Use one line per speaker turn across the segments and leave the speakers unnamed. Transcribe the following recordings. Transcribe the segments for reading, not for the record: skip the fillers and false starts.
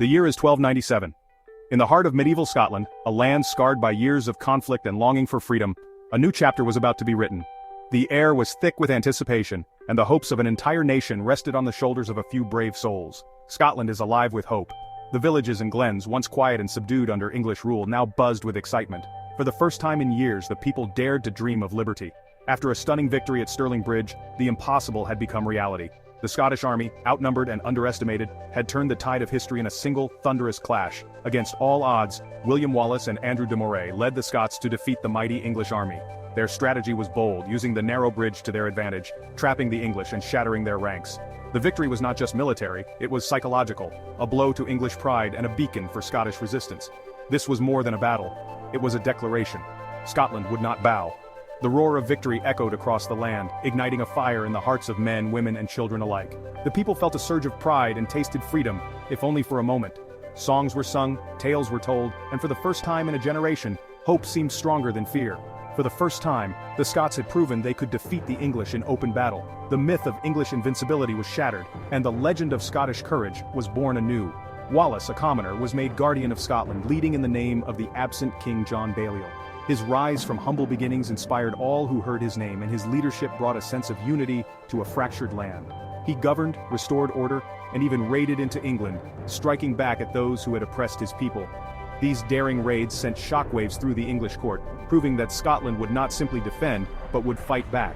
The year is 1297. In the heart of medieval Scotland, a land scarred by years of conflict and longing for freedom, a new chapter was about to be written. The air was thick with anticipation, and the hopes of an entire nation rested on the shoulders of a few brave souls. Scotland is alive with hope. The villages and glens, once quiet and subdued under English rule, now buzzed with excitement. For the first time in years, the people dared to dream of liberty. After a stunning victory at Stirling Bridge, the impossible had become reality. The Scottish army, outnumbered and underestimated, had turned the tide of history in a single, thunderous clash. Against all odds, William Wallace and Andrew de Moray led the Scots to defeat the mighty English army. Their strategy was bold, using the narrow bridge to their advantage, trapping the English and shattering their ranks. The victory was not just military, it was psychological, a blow to English pride and a beacon for Scottish resistance. This was more than a battle. It was a declaration. Scotland would not bow. The roar of victory echoed across the land, igniting a fire in the hearts of men, women, and children alike. The people felt a surge of pride and tasted freedom, if only for a moment. Songs were sung, tales were told, and for the first time in a generation, hope seemed stronger than fear. For the first time, the Scots had proven they could defeat the English in open battle. The myth of English invincibility was shattered, and the legend of Scottish courage was born anew. Wallace, a commoner, was made guardian of Scotland, leading in the name of the absent King John Balliol. His rise from humble beginnings inspired all who heard his name, and his leadership brought a sense of unity to a fractured land. He governed, restored order, and even raided into England, striking back at those who had oppressed his people. These daring raids sent shockwaves through the English court, proving that Scotland would not simply defend, but would fight back.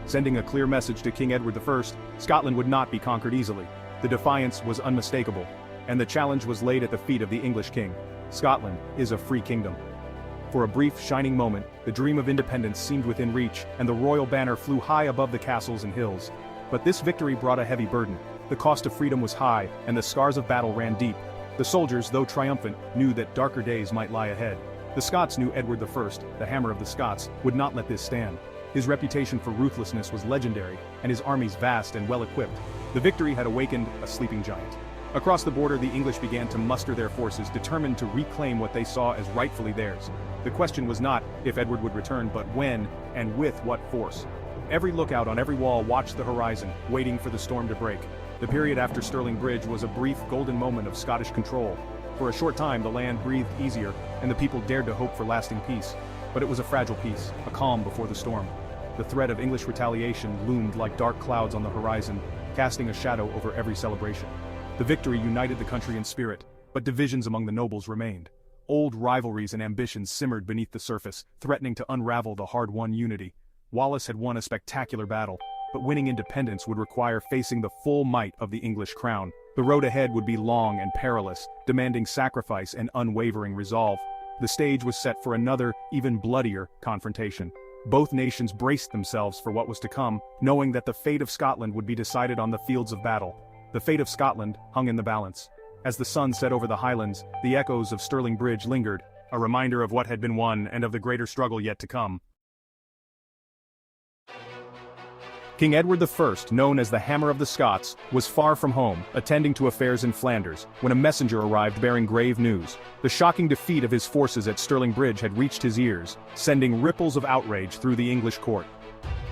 Sending a clear message to King Edward I, Scotland would not be conquered easily. The defiance was unmistakable, and the challenge was laid at the feet of the English king. Scotland is a free kingdom. For a brief, shining moment, the dream of independence seemed within reach, and the royal banner flew high above the castles and hills. But this victory brought a heavy burden. The cost of freedom was high, and the scars of battle ran deep. The soldiers, though triumphant, knew that darker days might lie ahead. The Scots knew Edward I, the Hammer of the Scots, would not let this stand. His reputation for ruthlessness was legendary, and his armies vast and well-equipped. The victory had awakened a sleeping giant. Across the border, the English began to muster their forces, determined to reclaim what they saw as rightfully theirs. The question was not if Edward would return, but when, and with what force. Every lookout on every wall watched the horizon, waiting for the storm to break. The period after Stirling Bridge was a brief, golden moment of Scottish control. For a short time, the land breathed easier, and the people dared to hope for lasting peace. But it was a fragile peace, a calm before the storm. The threat of English retaliation loomed like dark clouds on the horizon, casting a shadow over every celebration. The victory united the country in spirit, but divisions among the nobles remained. Old rivalries and ambitions simmered beneath the surface, threatening to unravel the hard-won unity. Wallace had won a spectacular battle, but winning independence would require facing the full might of the English crown. The road ahead would be long and perilous, demanding sacrifice and unwavering resolve. The stage was set for another, even bloodier, confrontation. Both nations braced themselves for what was to come, knowing that the fate of Scotland would be decided on the fields of battle. The fate of Scotland hung in the balance. As the sun set over the Highlands, the echoes of Stirling Bridge lingered, a reminder of what had been won and of the greater struggle yet to come. King Edward I, known as the Hammer of the Scots, was far from home, attending to affairs in Flanders, when a messenger arrived bearing grave news. The shocking defeat of his forces at Stirling Bridge had reached his ears, sending ripples of outrage through the English court.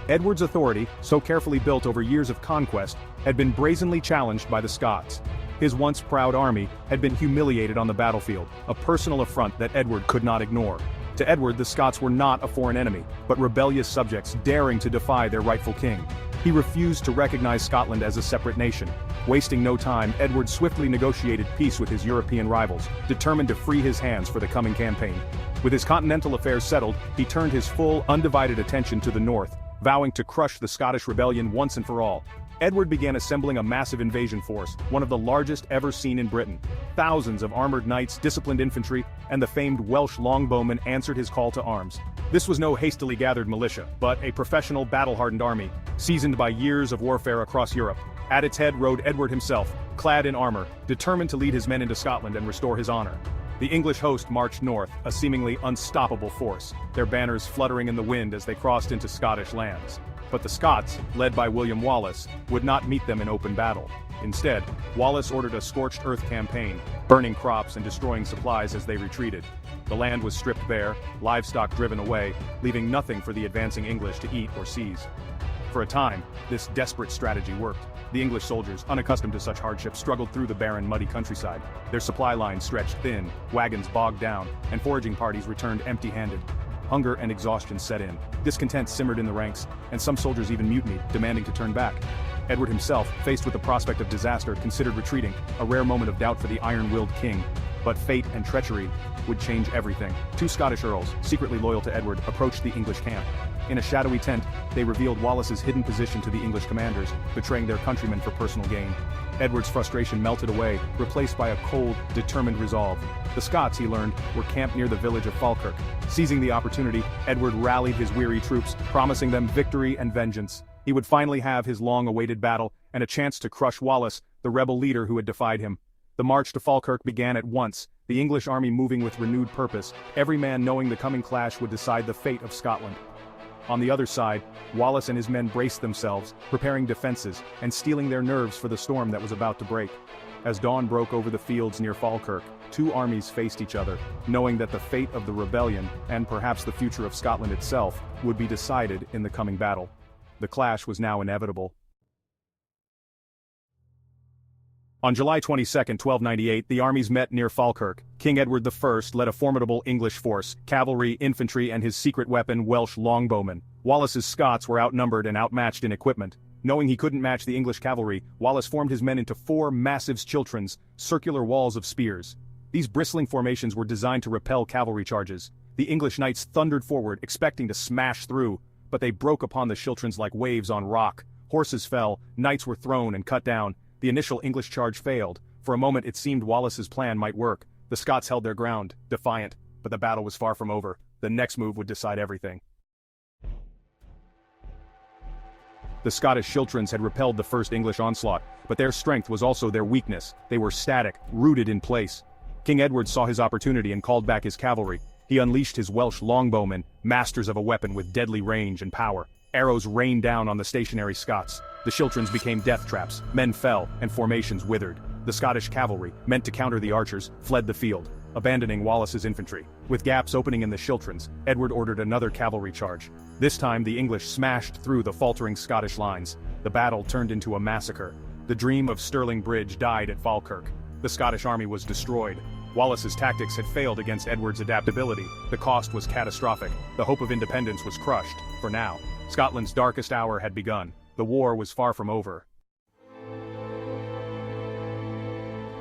Edward's authority, so carefully built over years of conquest, had been brazenly challenged by the Scots. His once proud army had been humiliated on the battlefield, a personal affront that Edward could not ignore. To Edward, the Scots were not a foreign enemy, but rebellious subjects daring to defy their rightful king. He refused to recognize Scotland as a separate nation. Wasting no time, Edward swiftly negotiated peace with his European rivals, determined to free his hands for the coming campaign. With his continental affairs settled, he turned his full, undivided attention to the north, vowing to crush the Scottish rebellion once and for all. Edward began assembling a massive invasion force, one of the largest ever seen in Britain. Thousands of armored knights, disciplined infantry, and the famed Welsh longbowmen answered his call to arms. This was no hastily gathered militia, but a professional, battle-hardened army, seasoned by years of warfare across Europe. At its head rode Edward himself, clad in armor, determined to lead his men into Scotland and restore his honor. The English host marched north, a seemingly unstoppable force, their banners fluttering in the wind as they crossed into Scottish lands. But the Scots, led by William Wallace, would not meet them in open battle. Instead, Wallace ordered a scorched earth campaign, burning crops and destroying supplies as they retreated. The land was stripped bare, livestock driven away, leaving nothing for the advancing English to eat or seize. For a time, this desperate strategy worked. The English soldiers, unaccustomed to such hardship, struggled through the barren, muddy countryside. Their supply lines stretched thin, wagons bogged down, and foraging parties returned empty-handed. Hunger and exhaustion set in. Discontent simmered in the ranks, and some soldiers even mutinied, demanding to turn back. Edward himself, faced with the prospect of disaster, considered retreating, a rare moment of doubt for the iron-willed king. But fate and treachery would change everything. Two Scottish earls, secretly loyal to Edward, approached the English camp. In a shadowy tent, they revealed Wallace's hidden position to the English commanders, betraying their countrymen for personal gain. Edward's frustration melted away, replaced by a cold, determined resolve. The Scots, he learned, were camped near the village of Falkirk. Seizing the opportunity, Edward rallied his weary troops, promising them victory and vengeance. He would finally have his long-awaited battle, and a chance to crush Wallace, the rebel leader who had defied him. The march to Falkirk began at once, the English army moving with renewed purpose, every man knowing the coming clash would decide the fate of Scotland. On the other side, Wallace and his men braced themselves, preparing defenses, and steeling their nerves for the storm that was about to break. As dawn broke over the fields near Falkirk, two armies faced each other, knowing that the fate of the rebellion, and perhaps the future of Scotland itself, would be decided in the coming battle. The clash was now inevitable. On July 22, 1298, the armies met near Falkirk. King Edward I led a formidable English force, cavalry, infantry, and his secret weapon, Welsh longbowmen. Wallace's Scots were outnumbered and outmatched in equipment. Knowing he couldn't match the English cavalry, Wallace formed his men into 4 massive schiltrons, circular walls of spears. These bristling formations were designed to repel cavalry charges. The English knights thundered forward, expecting to smash through, but they broke upon the schiltrons like waves on rock. Horses fell, knights were thrown and cut down. The initial English charge failed. For a moment it seemed Wallace's plan might work. The Scots held their ground, defiant, but the battle was far from over. The next move would decide everything. The Scottish schiltrons had repelled the first English onslaught, but their strength was also their weakness. They were static, rooted in place. King Edward saw his opportunity and called back his cavalry. He unleashed his Welsh longbowmen, masters of a weapon with deadly range and power. Arrows rained down on the stationary Scots. The schiltrons became death traps, men fell, and formations withered. The Scottish cavalry, meant to counter the archers, fled the field, abandoning Wallace's infantry. With gaps opening in the schiltrons, Edward ordered another cavalry charge. This time the English smashed through the faltering Scottish lines. The battle turned into a massacre. The dream of Stirling Bridge died at Falkirk. The Scottish army was destroyed. Wallace's tactics had failed against Edward's adaptability. The cost was catastrophic. The hope of independence was crushed, for now. Scotland's darkest hour had begun. The war was far from over.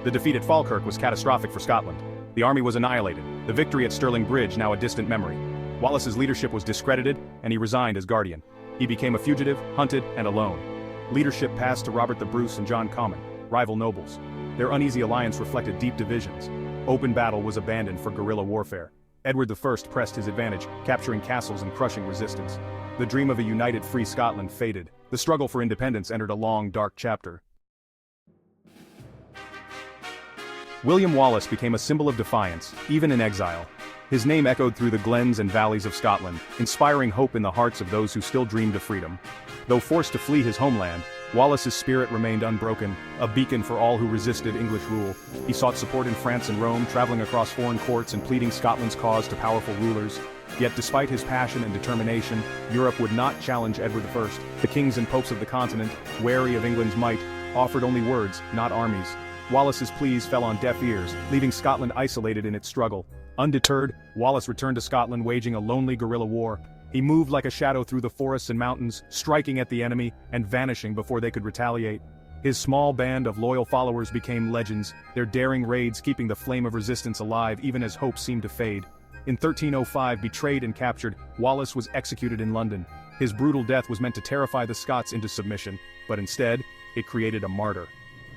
The defeat at Falkirk was catastrophic for Scotland. The army was annihilated, the victory at Stirling Bridge now a distant memory. Wallace's leadership was discredited, and he resigned as guardian. He became a fugitive, hunted, and alone. Leadership passed to Robert the Bruce and John Comyn, rival nobles. Their uneasy alliance reflected deep divisions. Open battle was abandoned for guerrilla warfare. Edward I pressed his advantage, capturing castles and crushing resistance. The dream of a united free Scotland faded. The struggle for independence entered a long, dark chapter. William Wallace became a symbol of defiance, even in exile. His name echoed through the glens and valleys of Scotland, inspiring hope in the hearts of those who still dreamed of freedom. Though forced to flee his homeland, Wallace's spirit remained unbroken, a beacon for all who resisted English rule. He sought support in France and Rome, traveling across foreign courts and pleading Scotland's cause to powerful rulers. Yet despite his passion and determination, Europe would not challenge Edward I. The kings and popes of the continent, wary of England's might, offered only words, not armies. Wallace's pleas fell on deaf ears, leaving Scotland isolated in its struggle. Undeterred, Wallace returned to Scotland waging a lonely guerrilla war. He moved like a shadow through the forests and mountains, striking at the enemy and vanishing before they could retaliate. His small band of loyal followers became legends, their daring raids keeping the flame of resistance alive even as hope seemed to fade. In 1305, betrayed and captured, Wallace was executed in London. His brutal death was meant to terrify the Scots into submission, but instead, it created a martyr.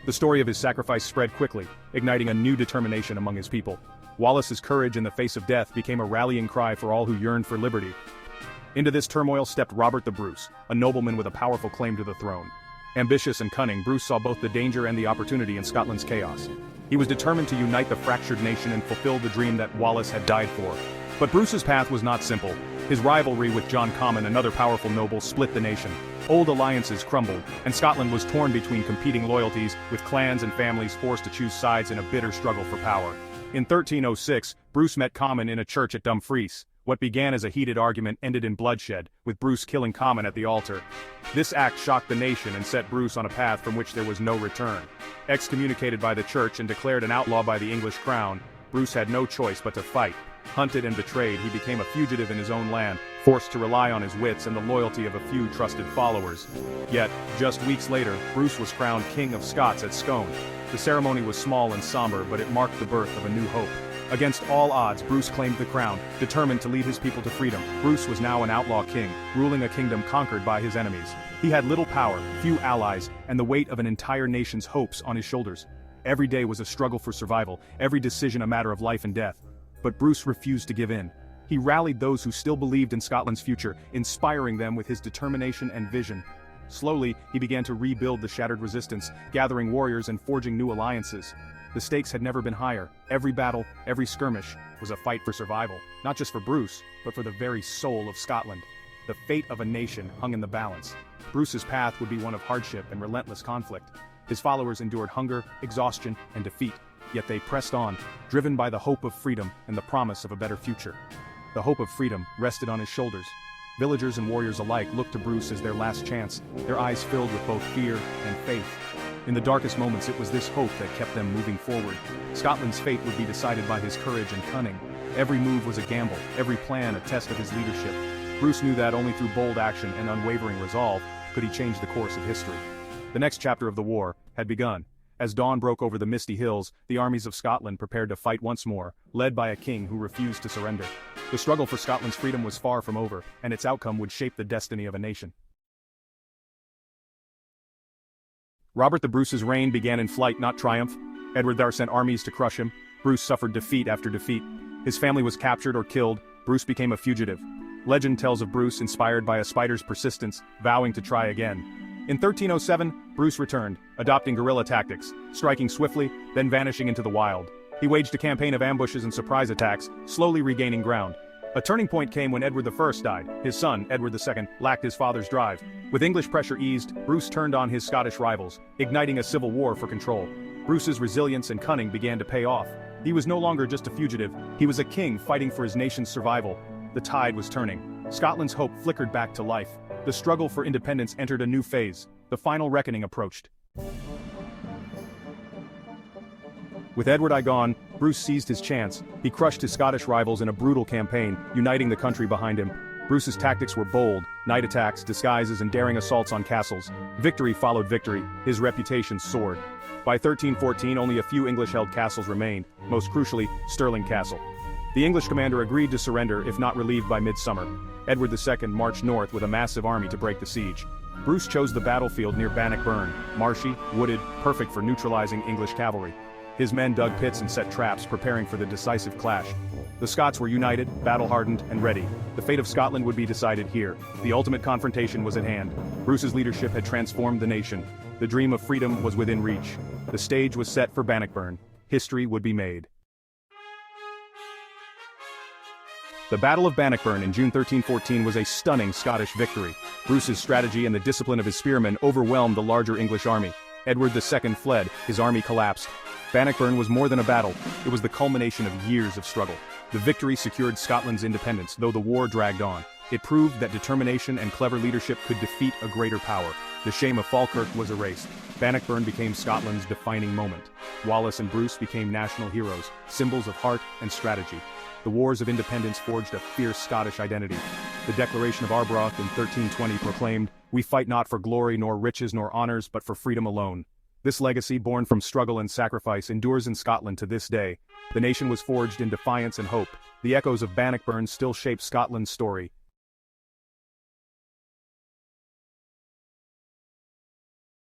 The story of his sacrifice spread quickly, igniting a new determination among his people. Wallace's courage in the face of death became a rallying cry for all who yearned for liberty. Into this turmoil stepped Robert the Bruce, a nobleman with a powerful claim to the throne. Ambitious and cunning, Bruce saw both the danger and the opportunity in Scotland's chaos. He was determined to unite the fractured nation and fulfill the dream that Wallace had died for. But Bruce's path was not simple. His rivalry with John Comyn, another powerful noble, split the nation. Old alliances crumbled, and Scotland was torn between competing loyalties, with clans and families forced to choose sides in a bitter struggle for power. In 1306, Bruce met Comyn in a church at Dumfries. What began as a heated argument ended in bloodshed, with Bruce killing Comyn at the altar. This act shocked the nation and set Bruce on a path from which there was no return. Excommunicated by the church and declared an outlaw by the English crown, Bruce had no choice but to fight. Hunted and betrayed, he became a fugitive in his own land, forced to rely on his wits and the loyalty of a few trusted followers. Yet, just weeks later, Bruce was crowned King of Scots at Scone. The ceremony was small and somber, but it marked the birth of a new hope. Against all odds, Bruce claimed the crown, determined to lead his people to freedom. Bruce was now an outlaw king, ruling a kingdom conquered by his enemies. He had little power, few allies, and the weight of an entire nation's hopes on his shoulders. Every day was a struggle for survival, every decision a matter of life and death. But Bruce refused to give in. He rallied those who still believed in Scotland's future, inspiring them with his determination and vision. Slowly, he began to rebuild the shattered resistance, gathering warriors and forging new alliances. The stakes had never been higher. Every battle, every skirmish, was a fight for survival, not just for Bruce, but for the very soul of Scotland. The fate of a nation hung in the balance. Bruce's path would be one of hardship and relentless conflict. His followers endured hunger, exhaustion, and defeat, yet they pressed on, driven by the hope of freedom and the promise of a better future. The hope of freedom rested on his shoulders. Villagers and warriors alike looked to Bruce as their last chance, their eyes filled with both fear and faith. In the darkest moments, it was this hope that kept them moving forward. Scotland's fate would be decided by his courage and cunning. Every move was a gamble, every plan a test of his leadership. Bruce knew that only through bold action and unwavering resolve could he change the course of history. The next chapter of the war had begun. As dawn broke over the misty hills, the armies of Scotland prepared to fight once more, led by a king who refused to surrender. The struggle for Scotland's freedom was far from over, and its outcome would shape the destiny of a nation. Robert the Bruce's reign began in flight, not triumph. Edward there sent armies to crush him. Bruce suffered defeat after defeat. His family was captured or killed. Bruce became a fugitive. Legend tells of Bruce inspired by a spider's persistence, vowing to try again. In 1307, Bruce returned, adopting guerrilla tactics, striking swiftly, then vanishing into the wild. He waged a campaign of ambushes and surprise attacks, slowly regaining ground. A turning point came when Edward I died. His son, Edward II, lacked his father's drive. With English pressure eased, Bruce turned on his Scottish rivals, igniting a civil war for control. Bruce's resilience and cunning began to pay off. He was no longer just a fugitive, he was a king fighting for his nation's survival. The tide was turning. Scotland's hope flickered back to life. The struggle for independence entered a new phase. The final reckoning approached. With Edward I gone, Bruce seized his chance. He crushed his Scottish rivals in a brutal campaign, uniting the country behind him. Bruce's tactics were bold: night attacks, disguises, and daring assaults on castles. Victory followed victory. His reputation soared. By 1314, only a few English-held castles remained, most crucially, Stirling Castle. The English commander agreed to surrender if not relieved by midsummer. Edward II marched north with a massive army to break the siege. Bruce chose the battlefield near Bannockburn, marshy, wooded, perfect for neutralizing English cavalry. His men dug pits and set traps, preparing for the decisive clash. The Scots were united, battle-hardened, and ready. The fate of Scotland would be decided here. The ultimate confrontation was at hand. Bruce's leadership had transformed the nation. The dream of freedom was within reach. The stage was set for Bannockburn. History would be made. The Battle of Bannockburn in June 1314 was a stunning Scottish victory. Bruce's strategy and the discipline of his spearmen overwhelmed the larger English army. Edward II fled, his army collapsed. Bannockburn was more than a battle, it was the culmination of years of struggle. The victory secured Scotland's independence, though the war dragged on. It proved that determination and clever leadership could defeat a greater power. The shame of Falkirk was erased. Bannockburn became Scotland's defining moment. Wallace and Bruce became national heroes, symbols of heart and strategy. The wars of independence forged a fierce Scottish identity. The Declaration of Arbroath in 1320 proclaimed, "We fight not for glory nor riches nor honors, but for freedom alone." This legacy, born from struggle and sacrifice, endures in Scotland to this day. The nation was forged in defiance and hope. The echoes of Bannockburn still shape Scotland's story,